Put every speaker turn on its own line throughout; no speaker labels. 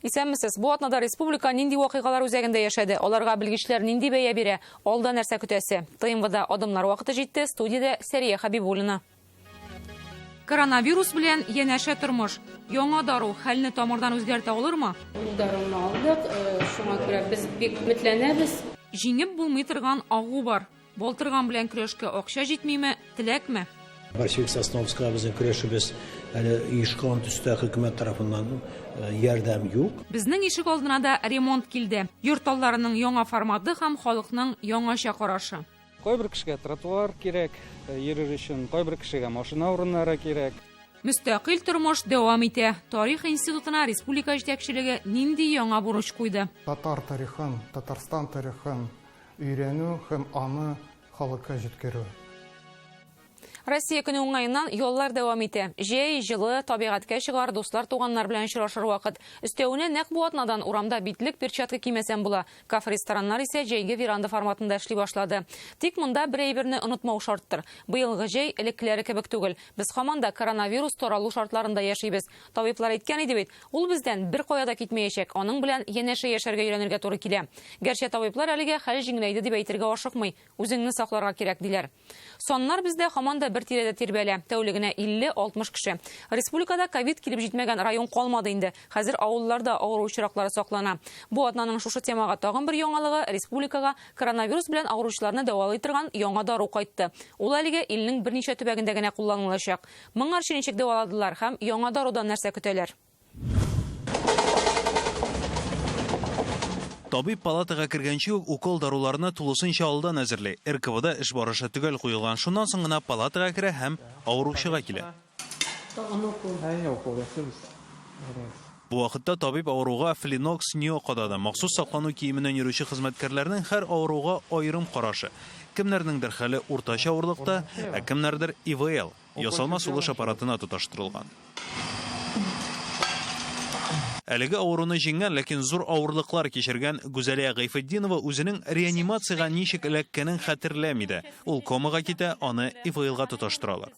Исәнмесез, бу атнада республика нинди вакыйгалар үзәгендә яшәде? Аларга белгечләр нинди бәя бирә? Алда нәрсә көтәсе? ТМВда адымлар вакыты җитте. Студиядә Сәрия Хәбибуллина. Коронавирус белән янәшә тормыш. Яңа дару хәлне тамырдан үзгәртә алырмы?
Даруны алдык, шуңа күрә без бик өметләнәбез.
Җиңеп булмый торган агу бар. Балтырган белән көрәшкә акча җитмиме, теләкме?
Борисович Сосновская безнең көрәшебез әле оешкан төстә хөкүмәт тарафыннан ярдәм юк.
Безнең ишек алдына да ремонт килде. Йорт алларының яңа форматы һәм халыкның яңача карашы.
Кайбер кешегә тротуар кирәк, йөрер өчен, кайбер кешегә машина урыннары кирәк.
Мөстәкыйль тормыш дәвам итә. Тарих институтына республика җитәкчелеге нинди яңа бурыч куйды?
Татар тарихын, Татарстан тарихын өйрәнү һәм аны халыкка җиткерү.
Россия көне уңайыннан яллар дәвам итә. Җәй, җылы, табигатькә чыгар, дуслар, туганнар белән очрашыр вакыт. Өстәвенә нәкъ бу атнадан урамда битлек, перчатка кимәсәм була. Кафе-рестораннар исә җәйге веранда форматында эшли башлады. Тик монда бер әйберне онытмау шарттыр. Быелгы җәй элеккеләре кебек түгел. Без һаман да коронавирус таралу шартларында яшибез. Табиблар әйткән иде бит, ул бездән бер кая да китмәячәк. Аның белән янәшә яшәргә өйрәнергә туры килә. Гәрчә табиблар әлегә хәл җиңеләйде дип әйтергә ашыкмый. Үзеңне сакларга кирәк диләр. Саннар бездә һаман да бер тирәдә тирбәлә. Тәүлегенә 50-60 кеше. Республикада ковид килеп җитмәгән район калмады инде. Хәзер авылларда авыру очраклары саклана. Бу атнаның шушы темага тагын бер яңалыгы — республикага коронавирус белән авыручыларны дәвалый торган яңа дару кайтты. Ул әлегә илнең берничә төбәгендә генә кулланылачак. Моңарчы ничек дәваладылар һәм яңа дарудан нәрсә көтәләр?
Табиб палатага кергәнче укол даруларны тулысынча алдан әзерли. РКВда эш барышы төгәл куелган. Шуннан соң гына палатага керә һәм авыручыга килә. Бу вакытта табиб авыруга Флинокс Ньо кадады. Махсус саклану киеменнән йөрүче хезмәткәрләрнең һәр авыруга аерым карашы. Кемнәрнеңдер хәле уртача авырлыкта, ә кемнәрдер ИВЛ, ясалма сулыш аппаратына тоташтырылган. Әлеге авыруны җиңгән, ләкин зур авырлыклар кичергән Гүзәлия Гайфетдинова үзенең реанимациягә ничек эләккәнен хәтерләми дә. Ул комага китә, аны ИВЛга тоташтыралар.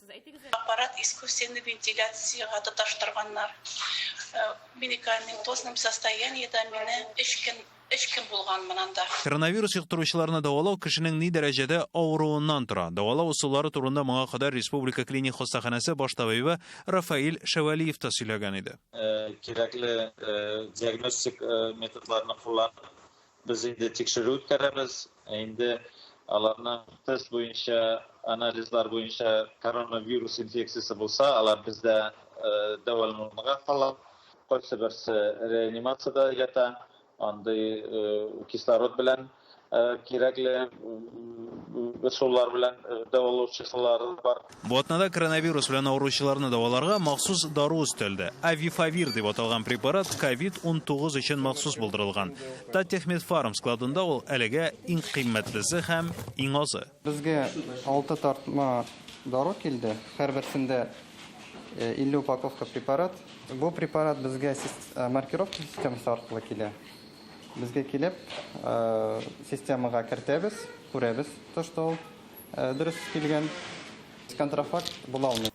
Аппарат искусственный вентиляцияга тоташтырганнар. Медикаментозным состояниедә мине 3 көн булган монанда.
Коронавирус йоктыручыларны дәвалау кешенең ни дәрәҗәдә авыруыннан тора. Дәвалау усуллары турында моңа кадәр Республика клиник хастаханәсе баш табибы Рафаил Шәвәлиев та сөйләгән иде.
Кирәкле диагностик методларны кулланып, без инде тикшерү үткәрәбез. Инде аларның тест буенча, анализлар буенча коронавирус инфекциясе булса, алар бездә дәвалануга кала. Кайсы берсе реанимациядә ята. Андый кислород белән кирәкле усуллар белән дәвалаучылар бар.
Бу атнада коронавирус белән авыручыларны дәваларга махсус дару өстәлде. Авифавир дип аталган препарат COVID-19 өчен махсус булдырылган. Татехмедфарм складында ул әлегә иң кыйммәтлесе һәм иң азы.
Безгә 6 тартма дару килде. Һәрберсендә 50 упаковка препарат. Бу препарат безгә маркировка системасы аркылы килә. Безгә килеп, системага кертәбез, күрәбез, что ул дөрес килгән контрафакт була алмый.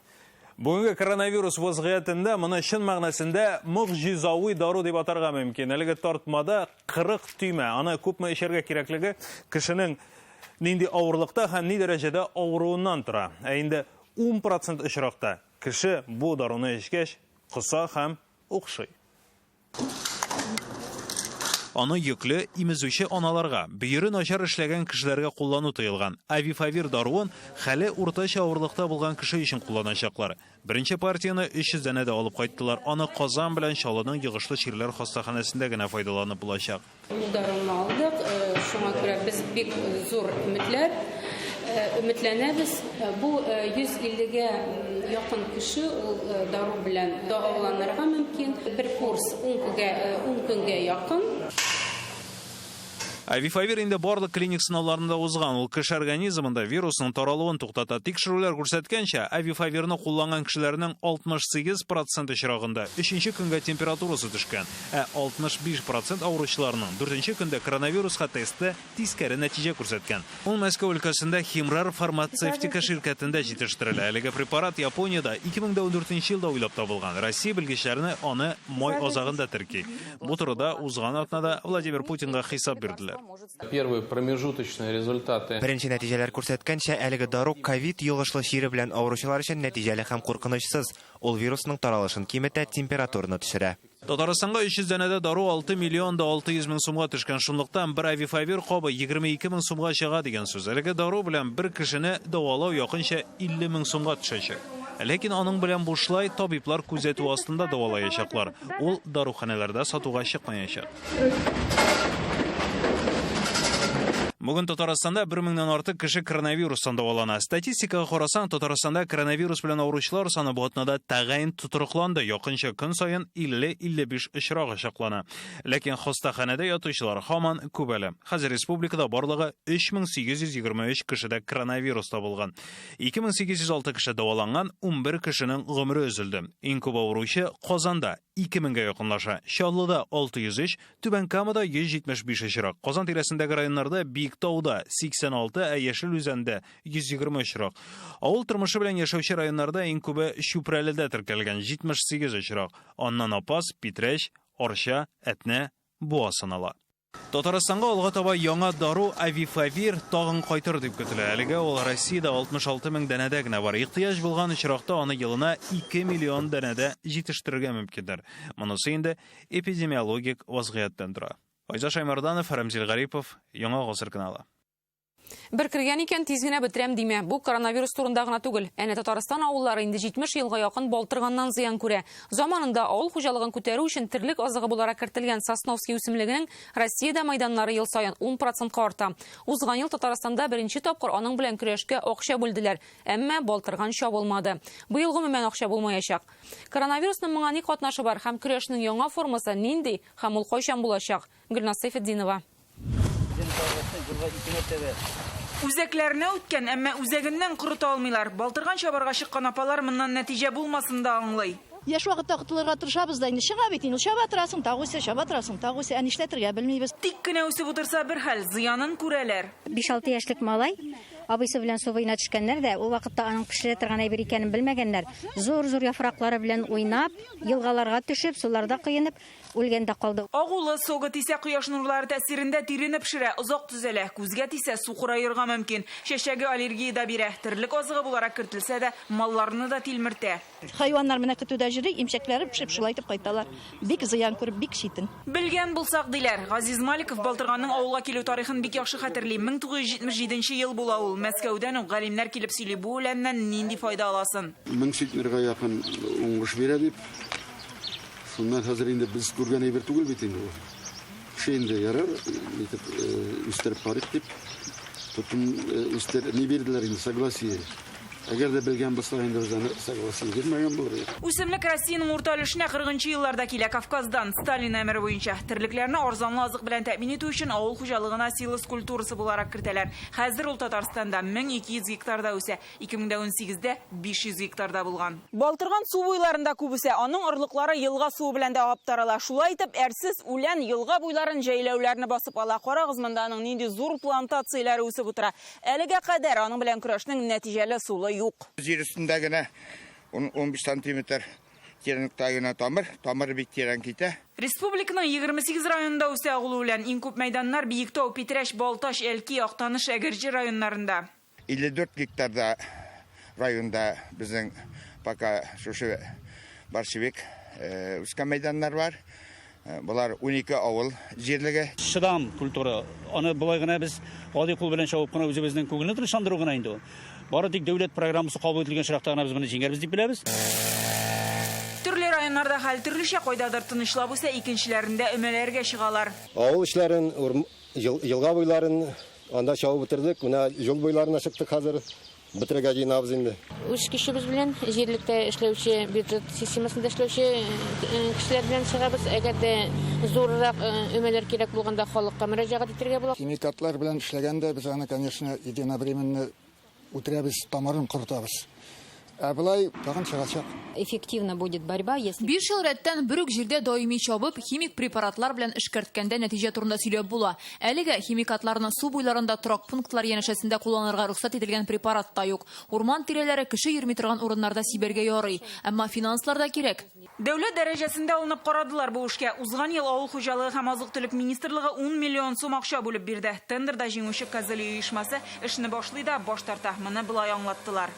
Бүгенге коронавирус вазгыятында моны чын мәгънәсендә мөгъҗизави дару дип атарга мөмкин. Әлеге тартмада 40 төймә. Аны күпме эчәргә кирәклеге кешенең нинди авырлыкта һәм ни дәрәҗәдә авыруыннан тора. Ә инде 10% очракта кеше бу даруны эчкәч кыса һәм укшый. Аны йөкле, имезүче аналарга, бөере начар эшләгән кешеләргә куллану тыелган. Авифавир даруын хәле уртача авырлыкта булган кеше өчен кулланачаклар. Беренче партияны 300 дәнә дә алып кайттылар. Аны Казан белән Чаллының йогышлы чирләр хастаханәсендә генә файдаланып булачак.
Даруны алдык, шуңа күрә без бик зур өметләнәбез. Бу 150гә якын кеше ул дару белән дәваланырга мөмкин. Бер курс 10 көнгә якын.
Авифавир инде барлык клиник сынауларында узган. Ул кеше организмында вирусның таралуын туктата. Тикшерүләр күрсәткәнчә, авифавирны кулланган кешеләрнең 68% очрагында 3нче көнгә температурасы төшкән, 65% авыручыларның 4нче көндә коронавируска тесты тискәре нәтиҗә күрсәткән. Ул Мәскәү өлкәсендә Химрар фармацевтика ширкәтендә җитештерелә. Әлеге препарат Япониядә 2014 елда уйлап табылган. Россия белгечләренә аны май азагында терки. Бу турыда узган атнада Владимир Путинга хисап бирделәр.
Первые промежуточные результаты.
Беренче нәтиҗәләр күрсәткәнчә, әлеге дару ковид йогышлы чире белән авыручылар өчен нәтиҗәле һәм куркынычсыз. Ул вирусның таралышын киметә, температураны төшерә.
Татарстанга 300 дәнәдә дару 6 миллион 600 мең сумга төшкән. Шунлыктан бер авифавир кабы 22 мең сумга чыга дигән сүз. Әлеге дару белән бер кешене дәвалау якынча 50 мең сумга төшәчәк. Ләкин аның белән бушлай табиблар күзәтү астында дәвалаячаклар. Ул даруханәләрдә сатуга чыкмаячак. Бүген Татарстанда 1000-нән артык кеше коронавирустан дәвалана. Статистикага карасаң, Татарстанда коронавирус белән авыручылар саны бу атнада тәгаен тотрыкланды. Якынча көн саен 50-55 очрак чаклана. Ләкин хастаханәдә ятучылар һаман күп әле. Хәзер республикада барлыгы 3823 кешедә коронавирус табылган. 2806 кеше дәваланган, 11 кешенең гомере өзелде. Иң күп авыручы Казанда 2000-гә якынлаша. Чаллыда 603, Түбән Камада 175 очрак. Казан тирәсендәге районнарда Биектауда 86, Яшел Үзәндә 120 очрак. Авыл тормышы белән яшәүче районнарда иң күбе Чүпрәледә теркәлгән 78 очрак. Аннан Апас, Питрәч, Арча, Әтнә, Буа санала. Татарстанга алга таба яңа дару авифавир тагын кайтыр дип көтелә. Әлегә ул Россиядә 66 мең дәнәдә генә бар. Ихтыяҗ булган очракта аны елына 2 миллион дәнәдә җитештерергә мөмкиндер. Монысы инде эпидемиологик вазгыятьтән тора. Айза Шаймарданов, Рамзил Гарипов, Яңа Гасыр каналы.
Бер кергән икән тиз генә бетерәм димә. Бу коронавирус турында гына түгел. Әнә Татарстан авыллары инде 70 елга якын балтырганнан зыян күрә. Заманында авыл хуҗалыгын күтәрү өчен терлек азыгы буларак кертелгән Сосновский үсемлегенең Россиядә майданнары ел саен 10% арта. Узган ел Татарстанда беренче тапкыр аның белән көрәшкә акча бүлделәр, әмма балтырган чабылмады. Быел гомумән акча булмаячак. Коронавирусның моңа ни катнашы бар һәм көрәшнең яңа формасы нинди һәм ул кайчан булачак? Гөлназ Сәйфетдинова.
Үзәкләренә үткән, әмма үзәгеннән корыта алмыйлар. Балтырган чабарга чыккан апалар моннан нәтиҗә булмасын да аңлый.
Яш вакытта котылырга тырышабыз да, инде чыга бит, инде чаба торасың, тагысы чаба торасың, тагысы нишләтергә белмибез.
Тик кенә үсеп утырса бер хәл, зыянын күрәләр.
5-6 яшьлек малай абыйсы белән сувыйна төшкәннәр дә, ул вакытта аның пешерә торган әйбер икәнен белмәгәннәр. Зур-зур яфраклары белән уйнап, елгаларга төшеп, суларда кыенып, үлгәндә калды.
Агулы согы тисә кояш нурлары тәэсирендә тирене пешерә, озак түзәлә, күзгә тисә су курайырга мөмкин. Шәшәге аллергия да бирә, терлек азыгы буларак кертелсә дә, малларны да тилмертә.
Хайваннар менә көтүдә җыри, имчәкләре пешеп шулайтып кайталар. Бик зыян күреп, бик шитен.
Белгән булсак диләр, Газиз Маликов Балтырганның авылга килү тарихын бик яхшы хәтерли. 1977 ел була ул. Мәскәүдән үк галимнәр килеп сөйли, бу үләннән нинди файда аласын.
1000 лирага якын уңыш бирә дип. Шуннан хәзер инде без күргән әйбер түгел бит инде. Шенде ярар, итеп үстереп карыйк дип. Тотын үстер ни бирделәр инде, согласие. Әгәр дә белгән булса инде үзенә согласие бирмәгән булыр.
Үсемлек Россиянең урта өлешенә 40нчы елларда килә. Кавказдан Сталин әмере буенча терлекләрне арзанлы азык белән тәэмин итү өчен авыл хуҗалыгына силос культурасы буларак кертәләр. Хәзер ул Татарстанда 1200 гектарда үсә, 2018дә 500 гектарда булган. Балтырган су буйларында күп үсә, аның орлыклары елга суы белән дә агып тарала. Шулай итеп, әрсез үлән елга буйларын җәйләүләрне басып ала. Карагыз, монда аның нинди зур плантацияләре үсеп утыра. Әлегә кадәр аның белән көрәшнең нәтиҗәле сулы юк.
Җир өстендә генә 15 сантиметр тереңлектә генә тамыр бик тирән китә.
Республиканың 28 районында үсә ул үлән. Иң күп мәйданнар Биектау, Питрәч, Балташ, Әлки, Актаныш, Әгерҗе районнарында.
54 гектарда районда безнең пока шушы Баршевик үскән мәйданнар бар. Булар 12 авыл җирлеге.
Шыдам культура. Аны булай гына без гади кул белән чабып кына үзебезнең күңелне тынычландыру гына инде. Бары тик дәүләт программасы кабул ителгән шартларда гына без моны җиңәрбез дип беләбез.
Төрле районнарда хәл төрлечә, кайдадыр тынычлап үсә, икенчеләрендә өмәләргә чыгалар.
Авыл эшләрен, елга буйларын анда чабып бетердек. Менә юл буйларына чыктык хәзер. бітірге жинабыз енді.
Үш кішіміз білен жерлікте ішлеуші, бюджет системасында ішлеуші кішілер білен шығабыз. Әгерде зорырақ өмелер керек болғанда халыққа müracaat еттерге болады.
Химикатлар білен ішлегенде біз аны, конечно, единовременно утрябыз, тамарын құртабыз. Әбілай тағын шығачақ.
Эффективно будет борьба, если...
5 жыл рәттен бүрік жерде даими чабып, химик препаратлар белән эшкәрткәндә нәтиҗә турында сөйләп була. Әлегә химикатларны су буйларында торак пунктлар янәшәсендә кулланырга рөхсәт ителгән препарат та юк. Урман тирәләре кеше йөрми торган урыннарда сибәргә ярый, әмма финанслар да кирәк.
Дәүләт дәрәҗәсендә алынып карадылар бу эшкә. Узган ел авыл хуҗалыгы һәм азык-төлек министрлыгы 10 миллион сум акча бүлеп бирде. Тендерда җиңүче Казали оешмасы эшне башлый да баш тарта. Моны булай аңлаттылар.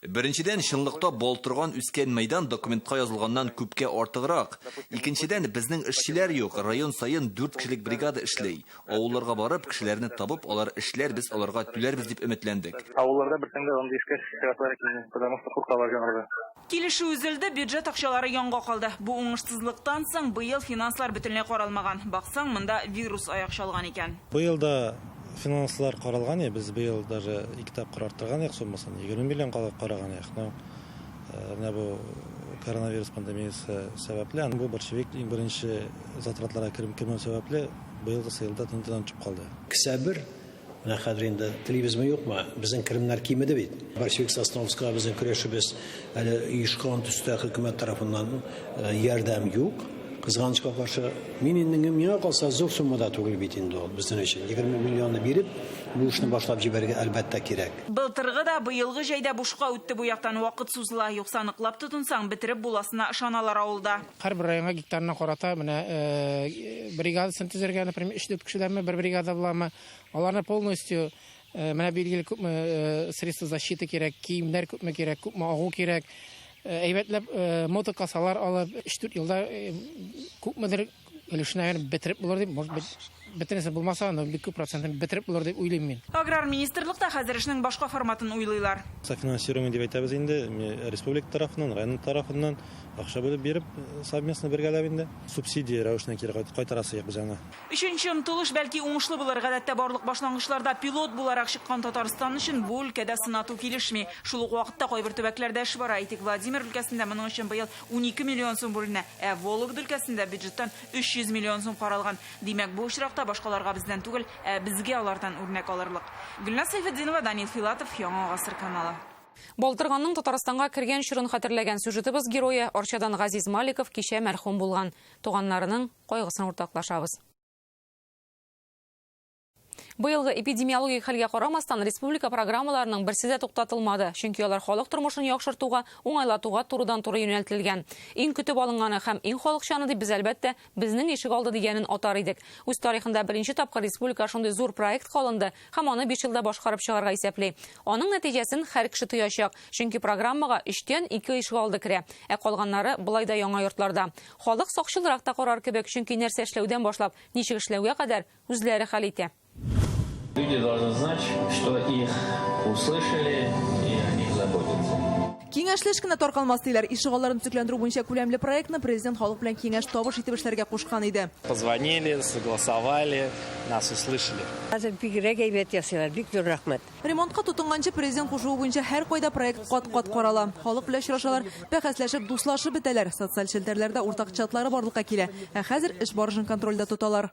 Беренчедән, чынлыкта балтырган үскән мәйдан документка язылганнан күпкә артыграк. Икенчедән, безнең эшчеләр юк, район сайын 4 кешелек бригада эшләй. Авылларга барып, кешеләрне табып, алар эшләр, без аларга түләрбез дип өметләндек.
Авылларда бер тәңгә андый эшкә чыгатлар икән, потому что куркалар җанрда.
Килешү үзелде, бюджет акчалары янга калды. Бу уңышсызлыктан соң быел финанслар бөтенләй каралмаган. Баксаң, монда вирус аяк чалган икән.
Быел да финанслар каралган, без быел даже 2 тапкыр арттырган ик суммасын, 20 миллион караган ик. Менә бу коронавирус пандемиясе сәбәпле, бу большевик иң беренче затратларга кирмәү сәбәпле быел да сыйылда тынтыдан чыгып калды.
Кисәбер менә хәзер инде телевизор юкмы? Безнең киремнәр кимеде бит. Большевик Сосновская безнең көрәшебез әле оешкан төстә хөкүмәт тарафыннан ярдәм юк. Кызганычка каршы, миңа калса зур суммада түгел бит инде ул безнең өчен. 20 миллионны биреп, бу эшне башлап җибәргә әлбәттә кирәк.
Былтыргы да быелгы җәйдә бушка үтте бу яктан вакыт сузыла, юкса ныклап тотынсаң бетереп буласына ышаналар авылда.
Һәрбер районга гектарына карата менә бригадасын төзергә, например, 3-4 кешеләрме бер бригада буламы, аларны полностью менә билгеле күпме средства защиты кирәк, киемнәр күпме кирәк, күпме агу кирәк. Әйбәтләп мотокасалар алып 3-4 елда күпмедер өлешне бетереп булыр дип, может быть, бетерәсе булмаса, но бик күп процентын бетереп булыр дип уйлыйм мин.
Аграр министрлыкта хәзер эшнең башка форматын уйлыйлар.
Софинансирование дип әйтәбез инде, республика тарафыннан, район тарафыннан акча бүлеп биреп, совместно бергәләп инде субсидия рәвешенә кире кайтарасы без аны.
Өченче омтылыш бәлки уңышлы булыр. Гадәттә барлык башлангычларда пилот буларак чыккан Татарстан өчен бу өлкәдә сынату килешми. Шул ук вакытта кайбер төбәкләрдә эш бара. Әйтик, Владимир өлкәсендә моның өчен быел 12 миллион сум бүленә, ә Вологда өлкәсендә бюджеттан 300 миллион сум каралган. Димәк, бу очракта башкаларга бездән түгел, безгә алардан үрнәк алырлык. Гөлназ Сайфетдинова, Данил Филатов, Яңа гасыр каналы.
Балтырганның Татарстанга кергән чорын хәтерләгән сюжетыбыз герое Арчадан Газиз Маликов кичә мәрхүм булган. Туганнарының кайгысын уртаклашабыз. Быелгы эпидемиологик хәлгә карамастан республика программаларының берсе дә туктатылмады, чөнки алар халык тормышын яхшыртуга, уңайлатуга турыдан-туры юнәлтелгән. Иң көтеп алынганы һәм иң халыкчаны дип без әлбәттә безнең ишек алды дигәнен атар идек. Үз тарихында беренче тапкыр республика шундый зур проект калынды һәм аны 5 елда башкарып чыгарга исәпли. Аның нәтиҗәсен һәр кеше тоячак, чөнки программага 3тән 2 ишек алды керә, ә калганнары былай да яңа йортларда. Халык сакчылырак та карар кебек, чөнки нәрсә эшләүдән башлап ничек эшләүгә кадәр үзләре хәл итә.
Люди должны знать, что их услышали и о них заботятся.
Киңәшле эшкә таркалмас диләр. Ишегалларын төзекләндерү буенча күләмле проектны президент халык белән киңәш табыш итеп эшләргә кушкан иде.
Позвонили, согласовали, нас услышали.
Хәзер бигрәк әйбәт ясыйлар, бик зур рәхмәт.
Ремонтка тотынганчы президент кушуы буенча һәр кайда проект кат-кат карала. Халык белән очрашалар, бәхәсләшеп, дуслашып бетәләр. Социаль челтәрләрдә уртак чатлары барлыкка килә. Ә хәзер эш барышын контрольдә тоталар.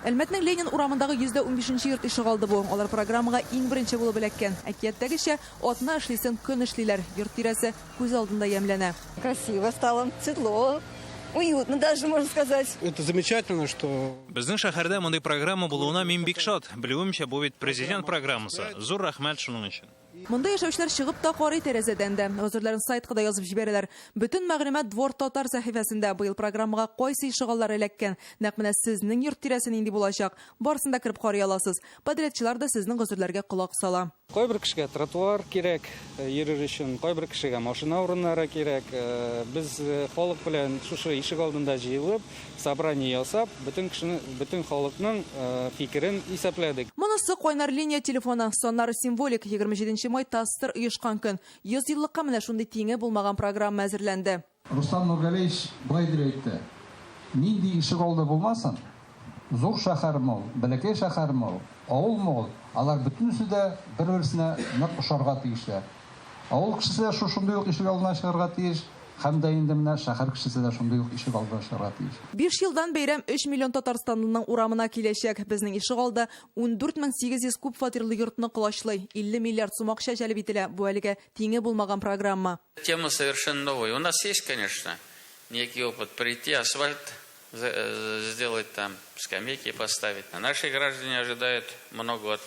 Әлмәтнең Ленин урамындагы 115-нче йорт ишек алды бу. Алар программага иң беренче булып эләккән. Әкияттәгечә атна эшлисен, көн эшлиләр. Йорт тирәсе күз алдында ямьләнә.
Красиво стало, светло, уютно даже, можно сказать.
Это замечательно, что...
Безнең шәһәрдә мондый программа булуына мин бик шат. Белүемчә, бу бит президент программасы. Зур рәхмәт шуның өчен.
Монда яшәүчеләр чыгып та карый тәрәзәдән дә. Гәзитләрен сайтка да язып җибәрәләр. Бөтен мәгълүмат Двор Татар сәхифәсендә быел программага кайсы ишегаллар эләккән. Нәкъ менә сезнең йорт тирәсе нинди булачак. Барсын да кирип карый аласыз. Подрядчылар да сезнең гәзитләргә колак сала.
Кайбер кешегә тротуар кирәк, йөрер өчен, кайбер кешегә машина урыннары кирәк. Без халык белән шушы ишек алдында җыелып, собрание ясап, бөтен халыкның фикерен исәпләдек.
Монысы кайнар линия телефоны, соннары символик. 27 май тастыр оешкан көн. 100 еллыкка менә шундый тиңе булмаган программа әзерләнде.
Рустам Нургалиевич былай дип әйтте. Нинди ишек алды булмасын,
зур шәһәр мол, бәләкәй шәһәр мол, авыл мол, алар бөтенесе дә бер-берсенә нык ошарга тиешләр. Авыл кешесе шушындый ук ишек алдына чыгарга тиеш, һәм дә инде менә шәһәр кешесе дә шундый ук ишек алдына чыгарга тиеш.
5 елдан бәйрәм 3 миллион Татарстанлының урамына киләчәк. Безнең ишек алды 14800 күп фатирлы йортны кылачлый. 50 миллиард сум акча җәлеп ителә. Бу әлегә тиңе булмаган программа.
Тема совершенно новая. У нас есть, конечно, некий опыт прийти, асфальт сделать там, скамейки поставить. Наши граждане ожидают много от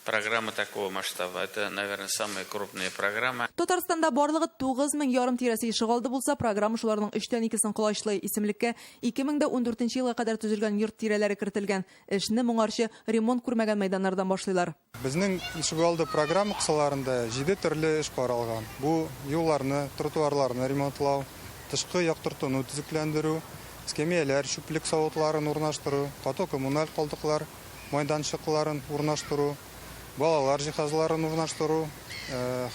программы такого масштаба. Это, наверное, самая крупная программа.
Татарстанда барлыгы 9000 ярым тирәсе ишек алды булса, программа шуларның 3тән 2-сен кылачлый. Исемлеккә 2014 елга кадәр төзелгән йорт тирәләре кертелгән. Эшне моңарчы ремонт күрмәгән мәйданнардан башлыйлар.
Безнең ишек алды программа кысаларында 7 төрле эш каралган. Бу юлларны, тротуарларны ремонтлау, тышкы яктыртуны төзекләндерү, скамеялар, чүплек савытларын урнаштыру, каты коммуналь калдыклар майданчыкларын урнаштыру, балалар җиһазларын урнаштыру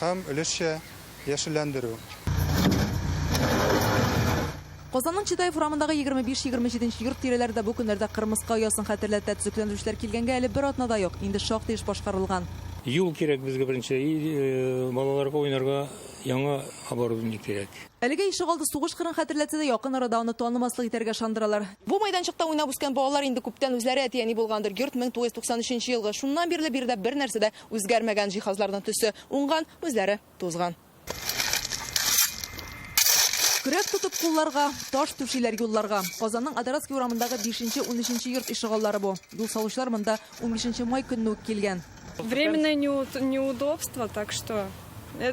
һәм өлешчә яшелләндерү.
Казанның Читаев урамындагы 25-27 йорт тирәләрендә бу көннәрдә Кырмыска оясын хәтерләтә төзекләндерүчеләр килгәнгә әле бер атнада юк. Инде шактый эш башкарылган.
Юл кирәк безгә беренче, балаларга уйнарга яңа оборудование кирәк.
Әлегә ишек алды сугыш кырын хәтерләтсә дә якын арада аны танымаслык итәргә шандыралар. Бу майданчыкта уйнап үскән балалар инде күптән үзләре әтияни булгандыр. Йорт 1993 елгы. Шуннан бирле бирдә бер нәрсә дә үзгәрмәгән, җиһазларның төсе уңган, үзләре тузган. Көрәк тотып кулларга, таш түшиләр юлларга. Казанның Адаровский урамындагы 5-13 йорт ишегаллары бу. Юл салучылар монда 15 май көнне үк килгән.
Временное неудобство, так что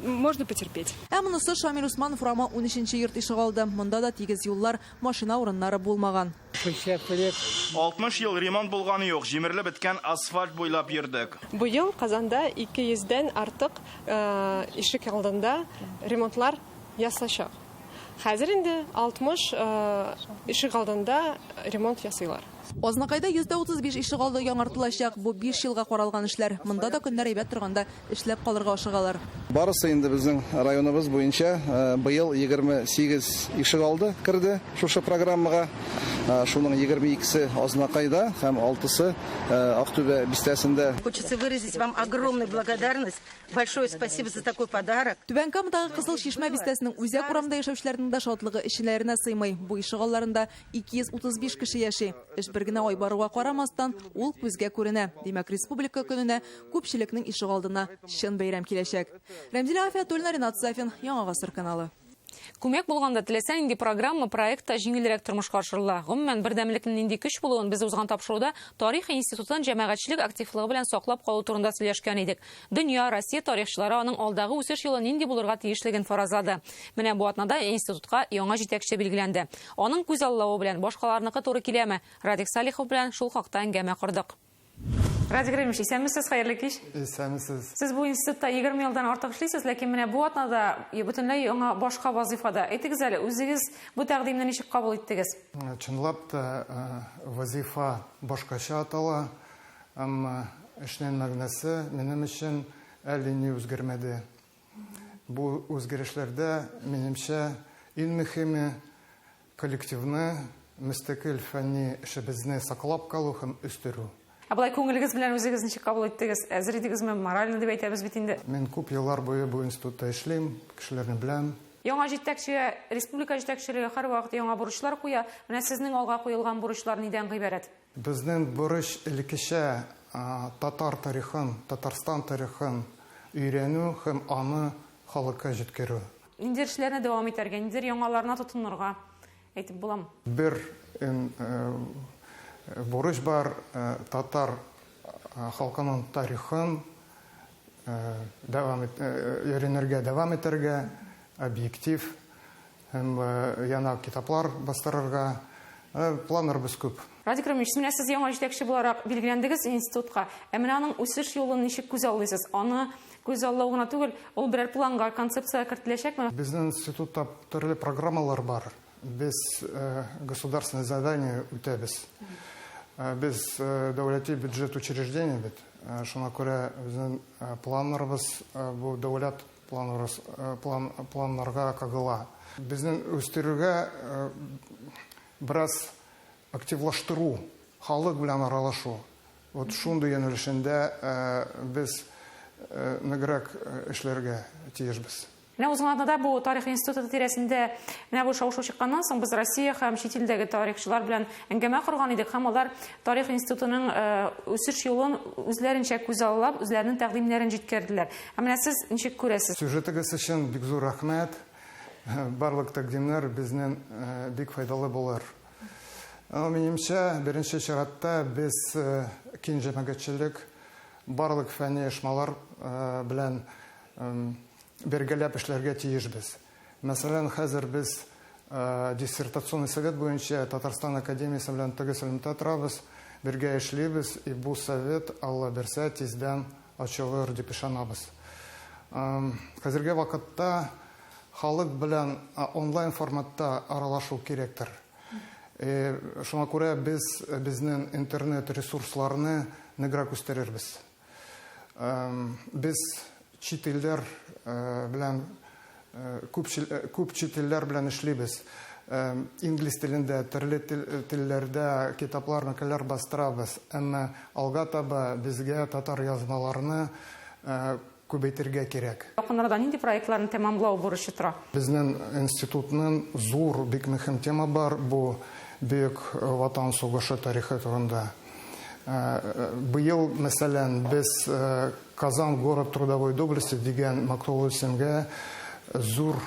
можно потерпеть.
Монысы Шамил Усманов урамы 13 йорт ишегалды. Монда да тигез юллар, машина урыннары булмаган.
60 ел ремонт булганы юк, җимерле беткән асфальт буйлап йөрдек.
Быел Казанда 200-дән артык ишек алдында ремонтлар ясашак. Хәзер инде 60 ишек алдында ремонт ясыйлар.
Азнакайда 135 ишек алды яңартылачак. Бу 5 елга каралган эшләр. Монда да көннәр әйбәт торганда эшләп калырга ашыгалар.
Барысы инде безнең районыбыз буенча быел 28 ишек алды кирде шушы программага. Шуның 22-се Азнакайда һәм 6-сы Актүбә бистәсендә.
Хочется выразить вам огромную благодарность. Большое спасибо за такой подарок.
Түбән Камадагы Кызыл Чишмә бистәсенең үзәк урамда яшәүчеләрнең дә шатлыгы ишеләренә сыймый. Бу ишек алларында 235 кеше яши. Эш бер генә ай баруга карамастан, ул күзгә күренә. Димәк, республика көненә күпчелекнең ишек алдына чын бәйрәм киләчәк. Рәмзилә Афиятуллина, Ринат Сафин, Яңа Гасыр каналы.
Күмәк булганда теләсәң инде программа проектта җиңелрәк тормышка ашырыла. Гомумән бердәмлекнең нинди көч булуын без узган тапшыруда Тарих институтын җәмәгатьчелек активлыгы белән саклап калу турында сөйләшкән идек. Дөнья, Россия тарихчылары аның алдагы үсеш юлы нинди булырга тиешлеген фаразлады. Менә бу атнада институтка яңа җитәкче белгиләнде. Аның күз аллавы белән башкаларныкы туры киләме? Радик Салихов белән шул хакта әңгәмә кырдык. Радик Римович, исәнмесез, хәерле кич?
Исәнмесез.
Сез бу институтта 20 елдан артык эшлисез, ләкин менә бу атнада бөтенләй яңа башка вазифада. Әйтегез әле, үзегез бу тәкъдимне ничек кабул иттегез?
Чынлап та вазифа башкача атала, әмма эшнең мәгънәсе минем өчен әле ни үзгәрмәде. Бу үзгәрешләрдә минемчә иң мөһиме коллективны, мөстәкыйль фәнни эшебезне саклап калу һәм үстерү.
Абылай күңелегез белән үзегез ничек кабул иттегез? Әзер идегезме, морально дип әйтәбез бит инде.
Мин күп еллар буе бу институтта эшлим, кешеләрне беләм.
Яңа җитәкчегә, республика җитәкчелеге һәрвакыт яңа бурычлар куя. Менә сезнең алга куелган бурычлар нидән гыйбарәт?
Безнең бурыч элеккечә татар тарихын, Татарстан тарихын өйрәнү һәм аны халыкка җиткерү.
Нинди эшләрне дәвам итәргә, нинди яңаларына тотынырга әйтеп буламы?
Бер бурыч бар, татар халкының тарихын өйрәнергә, дәвам итәргә, объектив һәм яңа китаплар бастырырга планнарыбыз күп.
Радик Римович, менә сез яңа җитәкче буларак билгеләндегез институтка. Менә аның үсеш юлын ничек күз аллыйсыз? Аны күз аллау гына түгел, ул берәр планга, концепция кертеләчәкме?
Безнең институтта төрле программалар бар. Без государственное задание үтәбез. Без дәүләти бюджет учреждение бит. Шуңа күрә безнең планнарыбыз бу дәүләт планнарга кагыла. Безнең үстерүгә бераз активлаштыру
халык белән аралашу. Вот шундый юнәлешендә без ныграк эшләргә тиешбез.
Менә узганда бу тарих институты тирәсендә менә бу шау-шу чыкканнан соң без Россия һәм чит илдәге тарихчылар белән әңгәмә корган идек һәм алар тарих институтының үсеш юлын үзләренчә күз аллап, үзләренең тәкъдимнәрен җиткерделәр. Ә менә сез ничек күрәсез?
Сюжетыгыз өчен бик зур рәхмәт. Барлык тәкъдимнәр безнең бик файдалы булыр. Минемчә, беренче чиратта без киң җәмәгатьчелек барлык фәнни эшмалар белән бергәләп эшләргә тиешбез. Мәсәлән, хәзер без диссертационный совет буенча Татарстан академиясе белән тыгыз элемтә торабыз, бергә эшлибез, и бу совет Алла берсә тиздән ачылыр дип ышанабыз. Хәзерге вакытта халык белән онлайн форматта аралашу кирәктер. Шуңа күрә без безнең интернет ресурсларны ныграк үстерербез. Без чит илләр белән күп чит илләр белән эшлибез. Инглиз телендә, төрле телләрдә китаплар, мәкаләләр бастырабыз. Әмма алга таба безгә татар язмаларны күбәйтергә кирәк.
Якыннарда нинди проектларны тәмамлау бурычы тора?
Безнең институтның зур, бик мөһим тема бар. Бу бөек ватан сугышы тарихы турында. Быел, мәсәлән, без Казан город трудовой доблести дигән мактаулы исемгә зур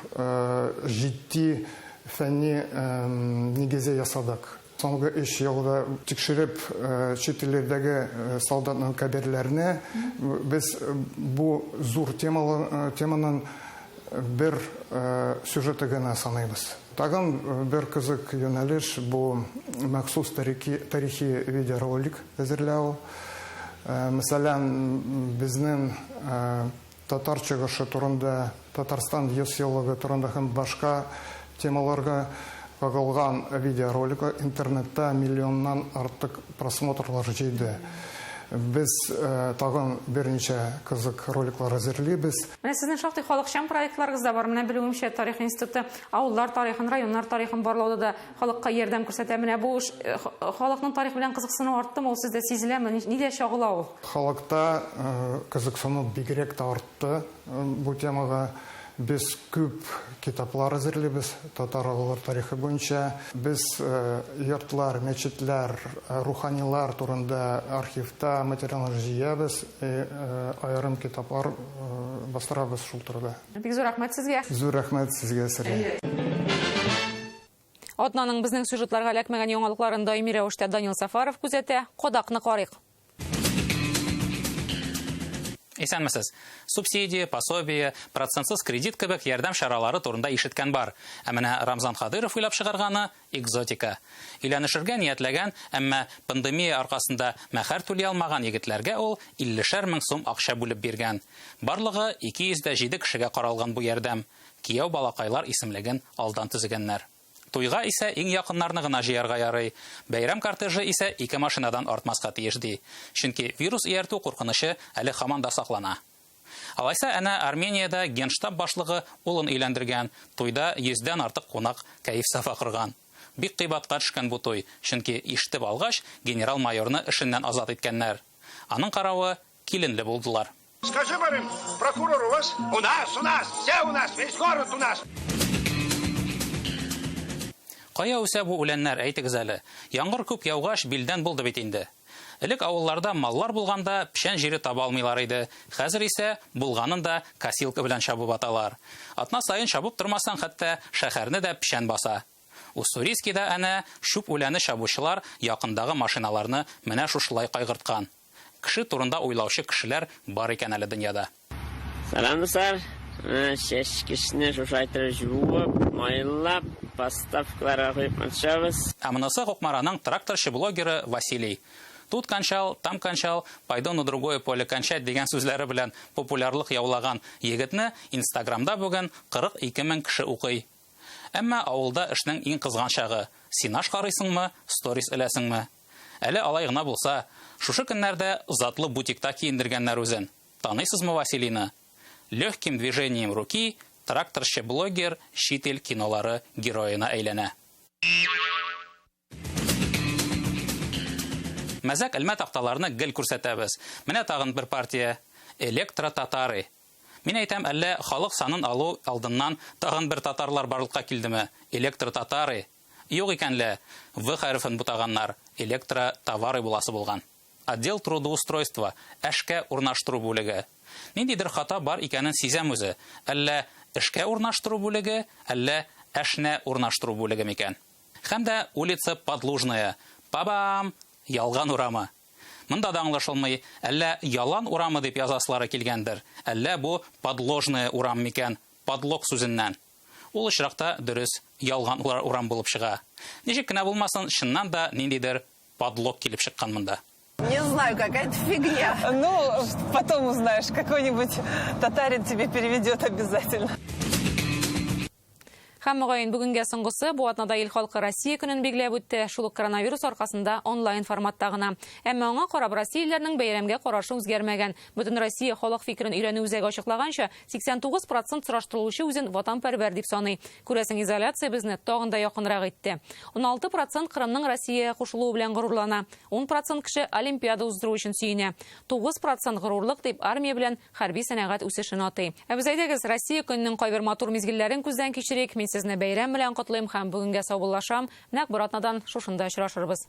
җитди фәнни нигезе ясадык. Соңгы 3 елда тикшереп чит илләрдәге солдатның каберләрне без бу зур теманың бер сюжеты гына саныйбыз. Тагын бер кызык юнәлеш бу махсус тарихи видеоролик әзерләү. Мәсәлән, безнең татар чыгышы турында, Татарстан еллыгы турында һәм башка темаларга кагылган видеоролик интернетта миллионнан артык просмотрлар җыйды. Без тагын берничә кызык роликлар әзерлибез.
Менә сезнең шактый халыкчан проектларыгыз да бар. Менә белүемчә, тарих институты авыллар тарихын, районнар тарихын барлауда да халыкка ярдәм күрсәтә. Менә бу халыкның тарих белән кызыксыну артты, ул сездә сизеләме? Нидә чагыла ул?
Халыкта кызыксыну бигрәк тә артты бу темага. Без күп китаплар әзерлибез татар авыллар тарихы буенча. Без йортлар, мәчетләр, руханилар турында архивта материаллар җыябыз, аерым китаплар бастырабыз шул турыда.
Бик зур рәхмәт сезгә.
Зур рәхмәт сезгә, Сәрия.
Атнаның безнең сюжетларга эләкмәгән яңалыкларын даими рәвештә Данил Сафаров күзәтә. Кодакны карыйк.
Исәнмесез. Субсидия, пособие, процентсыз кредит кебек ярдәм чаралары турында ишеткән бар. Ә менә Рамзан Хадыров уйлап чыгарганы экзотика. Өйләнешергә ниятләгән, әмма пандемия аркасында мәхәр түли алмаган егетләргә ул 50 мең сум акча бүлеп биргән. Барлыгы 207 кешегә каралган бу ярдәм. Кияү балакайлар исемлеген алдан төзегәннәр. Туйга исә иң якыннарны гына җыярга ярый. Бәйрәм кортежы исә 2 машинадан артмаска тиеш ди. Чөнки вирус ияртү куркынычы әле һаман да саклана. Алайса, әнә Армениядә генштаб башлыгы улын өйләндергән. Туйда 100дән артык кунак кәеф сафа кырган. Бик кыйбатка төшкән бу туй, чөнки ишетеп алгач, генерал-майорны эшеннән азат иткәннәр. Аның каравы киленле булдылар.
Скажи, Марин, прокурор у вас? У нас, все у нас, весь город у нас.
Кая үсә бу үләннәр, әйтегез әле. Яңгыр күп яугач билдән булды бит инде. Элек авылларда маллар булганда пешән җире таба алмыйлар иде. Хәзер исә булганын да косилка белән чабып аталар. Атна саен чабып тормасаң, хәтта шәһәрне дә пешән баса. Уссурийскида әнә шуп үләне чабучылар якындагы машиналарны менә шушылай кайгырткан. Кеше турында уйлаучы кешеләр бар икән әле дөньяда.
Саламсызлар. Шешкишне шушайтыр жуып, майлап, поставкаларга куеп матчабыз.
Ә монысы Кукмараның тракторчы блогеры Василий. Тут кончал, там кончал, пойду на другое поле кончать дигән сүзләре белән популярлык яулаган егетне Инстаграмда бүген 42 мең кеше укый. Әмма авылда эшнең иң кызган чагы. Синаш карыйсыңмы, сторис эләсеңме? Әле алай гына булса, шушы көннәрдә затлы бутикта киендергәннәр үзен. Таныйсызмы Василийны? Легким движением руки тракторчы-блогер чит ил кинолары героена әйләнә. Мәзәк әлмә тақталарны гел күрсәтәбез. Менә тагын бер партия электротатары. Мин әйтәм, әллә халык санын алу алдыннан тагын бер татарлар барлыкка килдеме? Электротатары. Юк икәнле, В хәрефен бутаганнар электротовары буласы булган. Отдел трудоустройства, эшкә урнаштыру бүлеге. Ниндидер хата бар икәнен сизәм үзе. Әллә эшкә урнаштыру бүлеге, әллә эшне урнаштыру бүлеге микән? Һәм дә улица Подлужная. Бабам, ялган урамы. Монда да аңлашылмый, әллә ялан урамы дип язасылары килгәндер, әллә бу подложная урам микән, подлог сүзеннән. Ул очракта дөрес ялган урам булып чыга. Ничек кенә булмасын, чыннан да ниндидер подлог килеп чыккан монда.
Не знаю, какая-то фигня. Ну, потом узнаешь, какой-нибудь татарин тебе переведет обязательно.
Һәм мөгаен бүгенге соңгысы бу атнада ил халкы Россия көнен билгеләп үтте. Шул коронавирус аркасында онлайн форматта гына. Әмма аңа карап Россия илләренең бәйрәмгә карашы үзгәрмәгән. Бөтен Россия халык фикерен өйрәнү үзәге ачыклаганча, 89% сораштырылучы үзен ватанпәрвәр дип саный. Күрәсең, изоляция безне тагын да якынрак итте. 16% Кырымның Россиягә кушылуы белән горурлана. 10% кеше Олимпиада уздыру өчен сөенә. 9% горурлык дип армия белән хәрби сәнәгать үсешен атый. Ә без әйтәгез, Россия көненең кайбер матур мизгелләрен күздән кичерик. Сезне бәйрәм белән котлыйм һәм бүгенгә саубуллашам. Нәкъ бер атнадан шушында очрашырбыз.